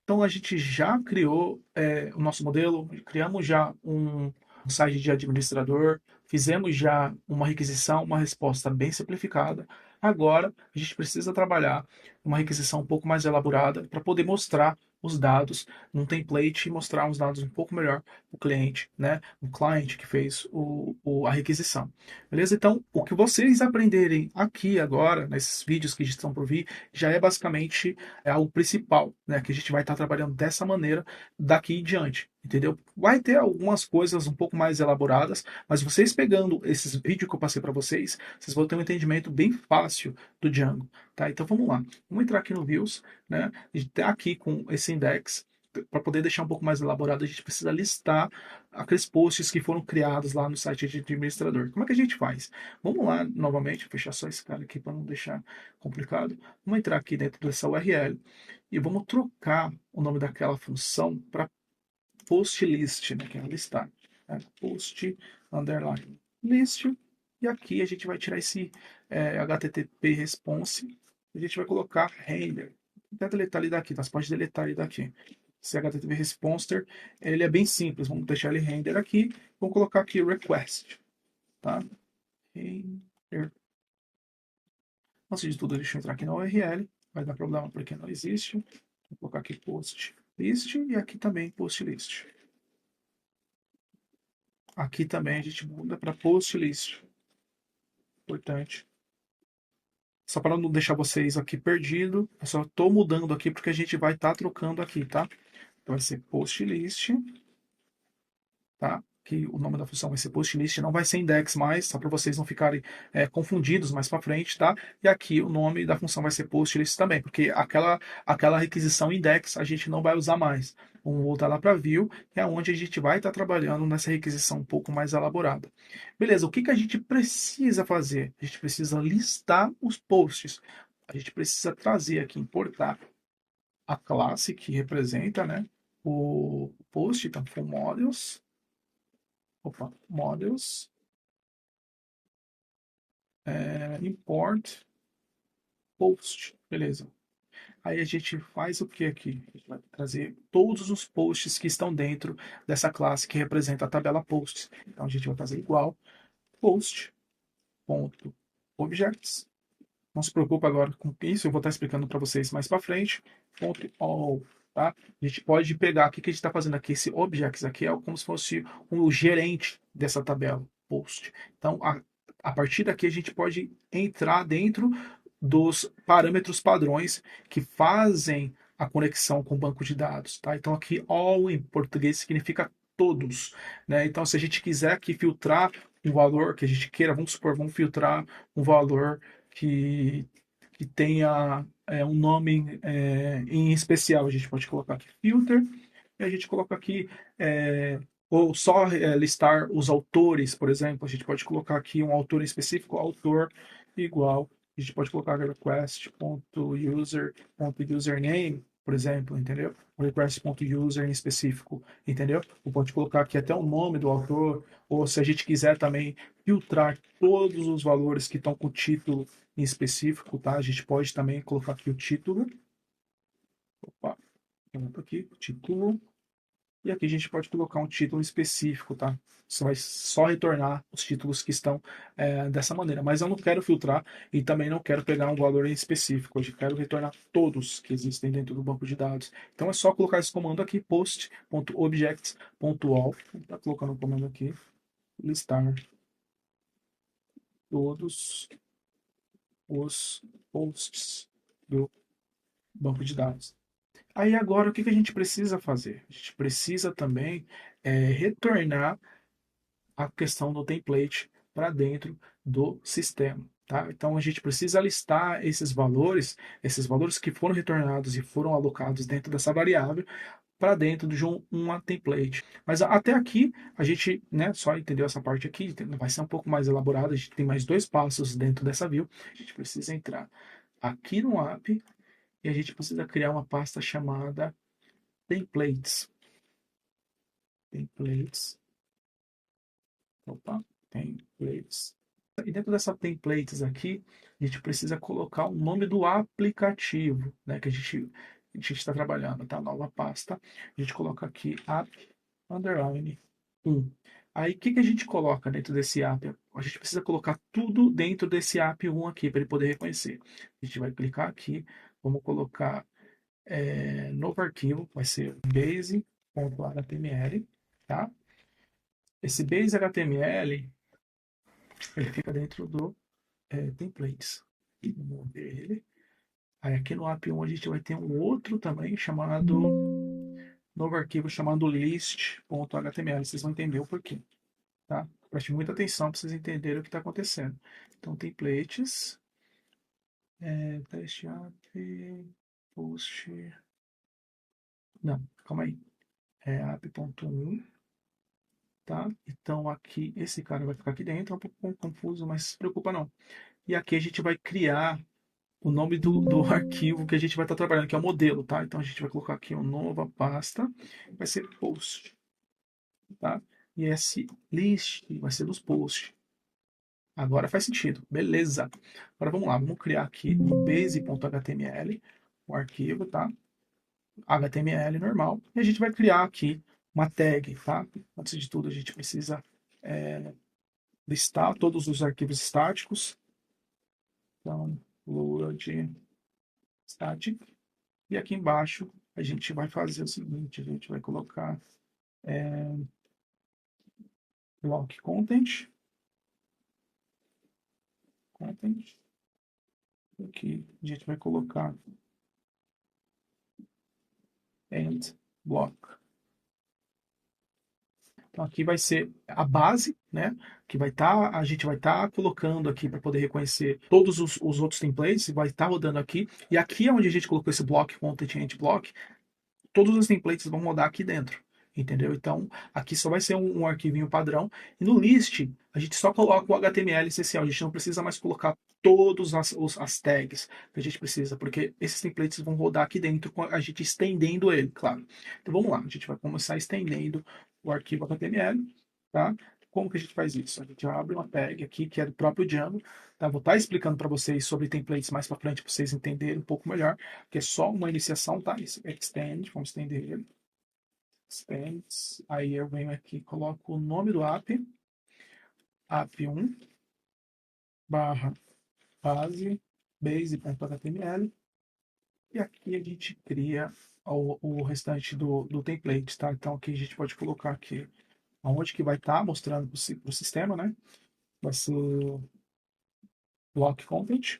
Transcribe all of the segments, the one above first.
Então a gente já criou o nosso modelo, criamos já um site de administrador, fizemos já uma requisição, uma resposta bem simplificada. Agora a gente precisa trabalhar uma requisição um pouco mais elaborada para poder mostrar os dados num template e mostrar os dados um pouco melhor para o cliente, né? O cliente que fez a requisição. Beleza? Então, o que vocês aprenderem aqui agora, nesses vídeos que estão por vir, já é basicamente o principal, né? Que a gente vai estar trabalhando dessa maneira daqui em diante, entendeu? Vai ter algumas coisas um pouco mais elaboradas, mas vocês pegando esses vídeos que eu passei para vocês, vocês vão ter um entendimento bem fácil do Django, tá? Então vamos lá, vamos entrar aqui no Views, né? A gente tá aqui com esse index. Para poder deixar um pouco mais elaborado, a gente precisa listar aqueles posts que foram criados lá no site de administrador. Como é que a gente faz? Vamos lá novamente, fechar só esse cara aqui para não deixar complicado. Vamos entrar aqui dentro dessa URL e vamos trocar o nome daquela função para post list, né, que é listar. Né, post underline list. E aqui a gente vai tirar esse HTTP response. A gente vai colocar render. Até deletar ele daqui, tá? Você pode deletar ele daqui. Esse HTTP responser, ele é bem simples. Vamos deixar ele render aqui. Vamos colocar aqui request, tá? Render. Antes de tudo, deixa eu entrar aqui na URL. Vai dar problema porque não existe. Vou colocar aqui post list e aqui também post list. Aqui também a gente muda para post list. Importante. Só para não deixar vocês aqui perdidos, eu só estou mudando aqui porque a gente vai estar trocando aqui, tá? Então vai ser post list, tá? Que o nome da função vai ser post list, não vai ser index mais, só para vocês não ficarem confundidos mais para frente, tá? E aqui o nome da função vai ser post list também, porque aquela requisição index a gente não vai usar mais. Vamos voltar lá para view, que é onde a gente vai estar trabalhando nessa requisição um pouco mais elaborada. Beleza, o que que a gente precisa fazer? A gente precisa listar os posts. A gente precisa trazer aqui, importar a classe que representa, né, o post, então, for models. Opa, models, import, post, beleza. Aí a gente faz o que aqui? A gente vai trazer todos os posts que estão dentro dessa classe que representa a tabela posts. Então a gente vai fazer igual post.objects. Não se preocupe agora com isso, eu vou estar explicando para vocês mais para frente. Ponto all, tá? A gente pode pegar aqui o que a gente está fazendo aqui. Esse objects aqui é como se fosse um gerente dessa tabela post. Então, a partir daqui a gente pode entrar dentro dos parâmetros padrões que fazem a conexão com o banco de dados, tá? Então aqui all em português significa todos, né? Então se a gente quiser aqui filtrar um valor que a gente queira, vamos supor, vamos filtrar um valor que, que tenha um nome em especial, a gente pode colocar aqui filter e a gente coloca aqui ou só listar os autores, por exemplo, a gente pode colocar aqui um autor específico, autor igual, a gente pode colocar request.user.username, por exemplo, entendeu? Request.user em específico, entendeu? Ou pode colocar aqui até o nome do autor, ou se a gente quiser também filtrar todos os valores que estão com o título em específico, tá? A gente pode também colocar aqui o título. Opa, aqui, título. E aqui a gente pode colocar um título específico, tá? Você vai só retornar os títulos que estão dessa maneira. Mas eu não quero filtrar e também não quero pegar um valor em específico. Eu quero retornar todos que existem dentro do banco de dados. Então é só colocar esse comando aqui, post.objects.all. Está colocando o comando aqui, listar todos os posts do banco de dados. Aí agora o que que a gente precisa fazer? A gente precisa também retornar a questão do template para dentro do sistema. Tá? Então a gente precisa listar esses valores que foram retornados e foram alocados dentro dessa variável para dentro de uma template. Mas até aqui a gente só entendeu essa parte aqui, vai ser um pouco mais elaborado, a gente tem mais dois passos dentro dessa view. A gente precisa entrar aqui no app e a gente precisa criar uma pasta chamada templates. Templates. Opa, templates. E dentro dessa templates aqui, a gente precisa colocar o nome do aplicativo, né, que a gente a gente está trabalhando, tá? Nova pasta. A gente coloca aqui app underline 1. Aí, o que, que a gente coloca dentro desse app? A gente precisa colocar tudo dentro desse app 1 aqui, para ele poder reconhecer. A gente vai clicar aqui, vamos colocar novo arquivo, vai ser base.html, tá? Esse base.html, ele fica dentro do templates. Vamos ver ele. Aí aqui no app 1 a gente vai ter um outro também chamado novo arquivo chamado list.html. Vocês vão entender o porquê, tá? Preste muita atenção para vocês entenderem o que está acontecendo. Então, templates, teste app, post. Não, calma aí. É app.1, tá? Então aqui esse cara vai ficar aqui dentro, é um pouco confuso, mas se preocupa não. E aqui a gente vai criar o nome do arquivo que a gente vai estar trabalhando, que é o modelo, tá? Então a gente vai colocar aqui uma nova pasta, vai ser post, tá? E esse list vai ser dos posts. Agora faz sentido, beleza. Agora vamos lá, vamos criar aqui no base.html o arquivo, tá? HTML normal. E a gente vai criar aqui uma tag, tá? Antes de tudo, a gente precisa listar todos os arquivos estáticos. Então, load static. E aqui embaixo a gente vai fazer o seguinte, a gente vai colocar block content. Aqui a gente vai colocar end block. Então aqui vai ser a base, né? Que vai estar, a gente vai estar colocando aqui para poder reconhecer todos os outros templates, vai estar rodando aqui. E aqui é onde a gente colocou esse block content end block, todos os templates vão rodar aqui dentro, entendeu? Então, aqui só vai ser um arquivinho padrão. E no list, a gente só coloca o HTML essencial. A gente não precisa mais colocar todas as tags que a gente precisa, porque esses templates vão rodar aqui dentro, com a gente estendendo ele, claro. Então, vamos lá. A gente vai começar estendendo o arquivo HTML, tá? Como que a gente faz isso? A gente abre uma tag aqui, que é do próprio Django, tá? Vou estar explicando para vocês sobre templates mais para frente, para vocês entenderem um pouco melhor, que é só uma iniciação, tá? Isso, extend, vamos estender ele. Extend, aí eu venho aqui, coloco o nome do app, app1, barra base, base.html, e aqui a gente cria o restante do template, tá? Então aqui a gente pode colocar aqui aonde que vai estar mostrando para o sistema, né? Vai ser block content,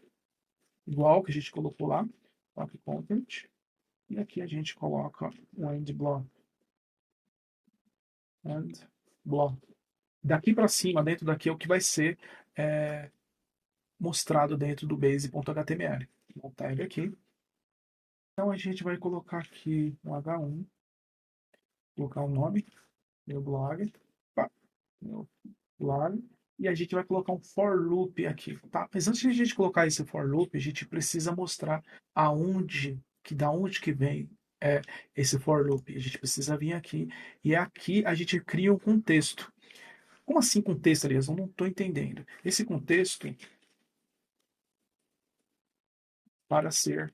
igual que a gente colocou lá, block content, e aqui a gente coloca o end block. End block. Daqui para cima, dentro daqui, é o que vai ser mostrado dentro do base.html. Vou tag aqui. Então a gente vai colocar aqui um H1, colocar o nome, meu blog, e a gente vai colocar um for loop aqui, tá? Mas antes de a gente colocar esse for loop, a gente precisa mostrar da onde que vem esse for loop. A gente precisa vir aqui e aqui a gente cria um contexto. Como assim contexto, Elias? Eu não estou entendendo. Esse contexto para ser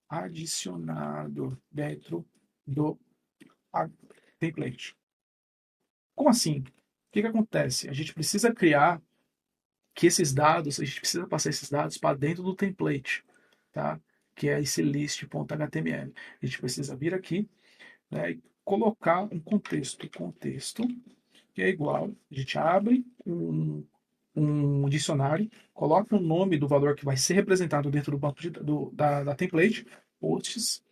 adicionado dentro do template. Como assim? O que acontece? A gente precisa criar que esses dados, a gente precisa passar esses dados para dentro do template, tá? Que é esse list.html. A gente precisa vir aqui, né, e colocar um contexto, que é igual, a gente abre um dicionário, coloca o nome do valor que vai ser representado dentro do banco da template, posts,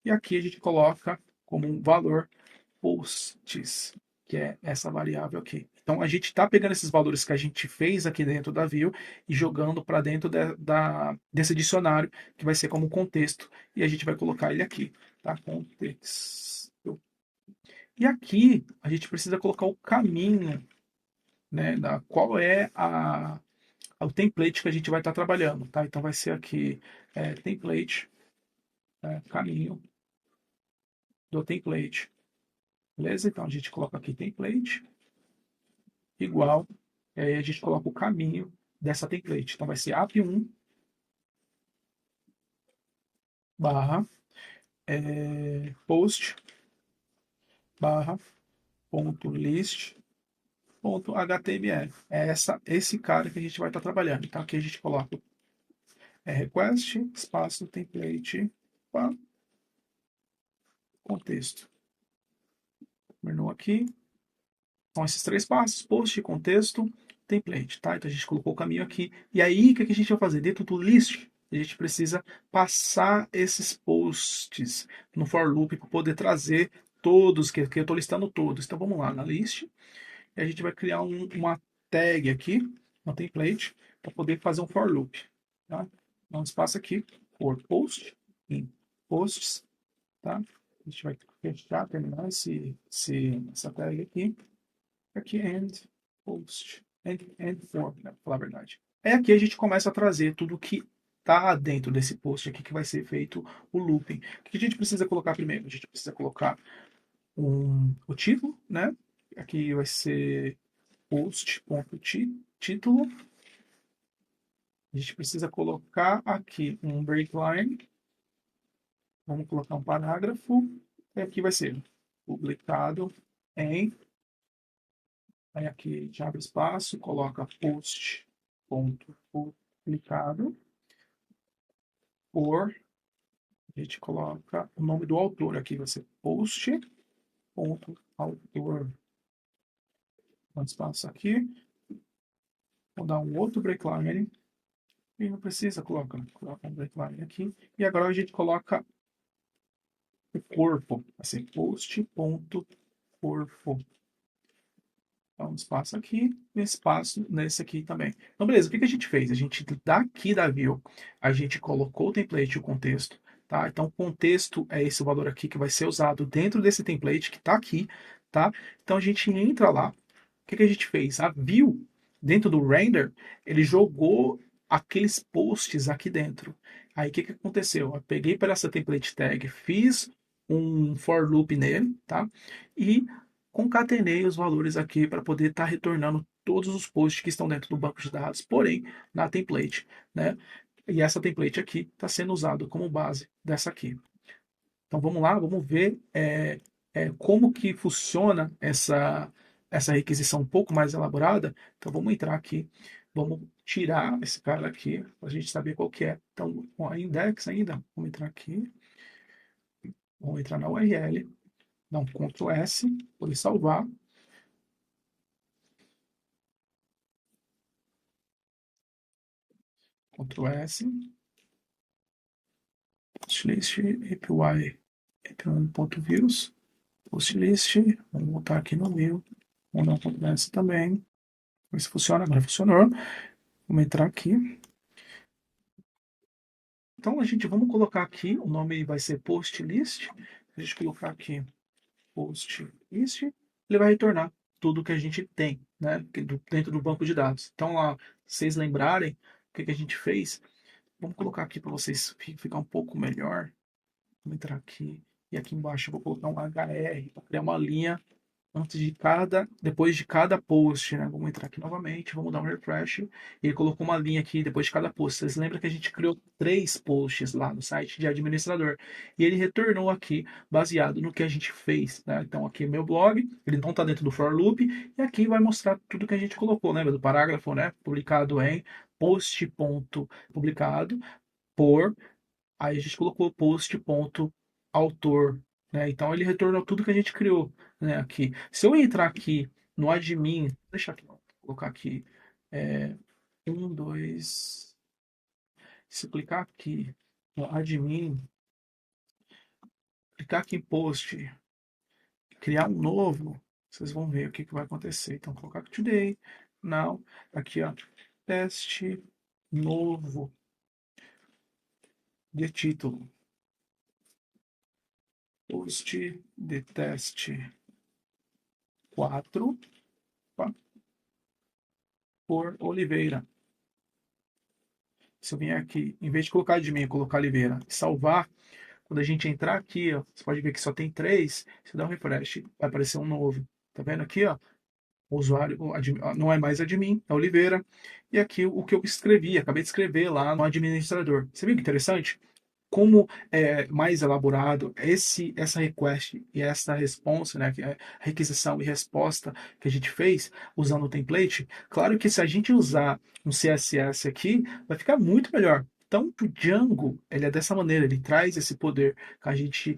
e aqui a gente coloca como um valor posts, que é essa variável aqui. Então a gente está pegando esses valores que a gente fez aqui dentro da view e jogando para dentro desse dicionário, que vai ser como contexto, e a gente vai colocar ele aqui, tá? Contexto. E aqui a gente precisa colocar o caminho, né, qual é o template que a gente vai estar trabalhando, tá? Então vai ser aqui template, caminho do template, beleza? Então a gente coloca aqui template igual, e aí a gente coloca o caminho dessa template. Então vai ser app1 barra post barra ponto list ponto html. É esse cara que a gente vai estar trabalhando. Então aqui a gente coloca request espaço template para contexto. Menu aqui. São esses três passos: post, contexto, template, tá? Então a gente colocou o caminho aqui. E aí, o que a gente vai fazer? Dentro do list, a gente precisa passar esses posts no for loop para poder trazer todos, que eu estou listando todos. Então vamos lá na list, e a gente vai criar uma tag aqui, uma template, para poder fazer um for loop, tá? Então espaço aqui, for post, em posts, tá? A gente vai fechar, terminar essa tag aqui. Aqui, end, post, end form, né, pra falar a verdade. Aí aqui a gente começa a trazer tudo que está dentro desse post aqui que vai ser feito o looping. O que a gente precisa colocar primeiro? A gente precisa colocar o título, né? Aqui vai ser post.título. A gente precisa colocar aqui um breakline. Vamos colocar um parágrafo. E aqui vai ser publicado em. Aí aqui já abre espaço, coloca post ponto publicado por, a gente coloca o nome do autor aqui, vai ser post ponto autor. Dá espaço aqui, vou dar um outro breakline, e não precisa, coloca um breakline aqui, e agora a gente coloca o corpo, vai ser post ponto corpo. Então, espaço aqui e espaço nesse aqui também. Então, beleza, o que a gente fez? A gente, daqui da view, a gente colocou o template e o contexto, tá? Então, o contexto é esse valor aqui que vai ser usado dentro desse template que está aqui, tá? Então, a gente entra lá. O que a gente fez? A view, dentro do render, ele jogou aqueles posts aqui dentro. Aí, o que aconteceu? Eu peguei para essa template tag, fiz um for loop nele, tá? E concatenei os valores aqui para poder estar retornando todos os posts que estão dentro do banco de dados, porém na template, né? E essa template aqui está sendo usada como base dessa aqui. Então vamos lá, vamos ver como que funciona essa requisição um pouco mais elaborada. Então vamos entrar aqui, vamos tirar esse cara aqui para a gente saber qual que é. Então, com a index ainda, vamos entrar aqui, vamos entrar na URL, dar um Ctrl S, poder salvar. Ctrl S, postlist, API, API1.views, postlist, vamos botar aqui no view, vamos dar um Ctrl S também, ver se funciona, agora funcionou. Vamos entrar aqui. Então, vamos colocar aqui, o nome vai ser post list. Se a gente colocar aqui post list, ele vai retornar tudo que a gente tem, né, dentro do banco de dados. Então, lá, vocês lembrarem o que a gente fez, vamos colocar aqui para vocês ficar um pouco melhor. Vou entrar aqui e aqui embaixo eu vou colocar um HR para criar uma linha depois de cada post, né? Vamos entrar aqui novamente, vamos dar um refresh. E ele colocou uma linha aqui depois de cada post. Vocês lembram que a gente criou 3 posts lá no site de administrador e ele retornou aqui baseado no que a gente fez, né? Então aqui é meu blog, ele não está dentro do for loop e aqui vai mostrar tudo que a gente colocou, lembra do parágrafo, né? Publicado em post.publicado por. Aí a gente colocou post.autor, né? Então ele retornou tudo que a gente criou, né? Aqui. Se eu entrar aqui no admin, deixa aqui, vou colocar aqui é, 2. Se eu clicar aqui no admin, clicar aqui em post, criar um novo, vocês vão ver o que vai acontecer. Então, vou colocar aqui today, now, aqui ó, teste novo de título. Post de teste 4 por Oliveira. Se eu vier aqui, em vez de colocar admin, colocar Oliveira e salvar, quando a gente entrar aqui, ó, você pode ver que só tem 3. Se eu der um refresh, vai aparecer um novo. Tá vendo aqui, ó? O usuário não é mais admin, é Oliveira. E aqui o que eu escrevi, acabei de escrever lá no administrador. Você viu que interessante? como é mais elaborado essa request e essa response, né, que é requisição e resposta que a gente fez usando o template, claro que se a gente usar um CSS aqui, vai ficar muito melhor. Então, o Django, ele é dessa maneira, ele traz esse poder que a gente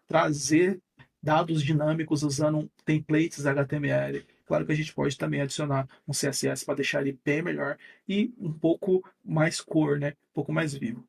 trazer dados dinâmicos usando templates HTML. Claro que a gente pode também adicionar um CSS para deixar ele bem melhor e um pouco mais cor, né? Um pouco mais vivo.